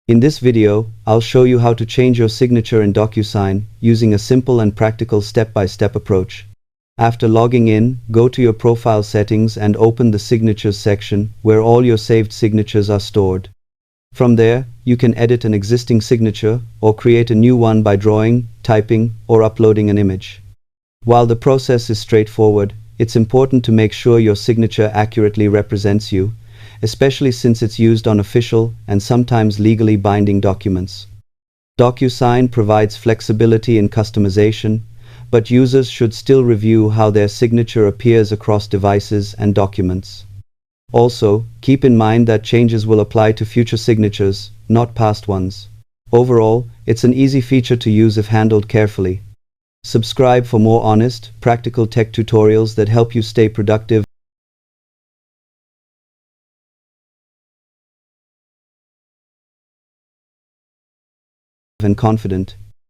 In this video, I'll show you how to change your signature in Docusign using a simple and practical step-by-step approach. After logging in, go to your profile settings and open the Signatures section where all your saved signatures are stored. From there, you can edit an existing signature or create a new one by drawing, typing, or uploading an image. While the process is straightforward, it's important to make sure your signature accurately represents you, especially since it's used on official and sometimes legally binding documents. Docusign provides flexibility in customization, but users should still review how their signature appears across devices and documents. Also, keep in mind that changes will apply to future signatures, not past ones. Overall, it's an easy feature to use if handled carefully. Subscribe for more honest, practical tech tutorials that help you stay productive and confident.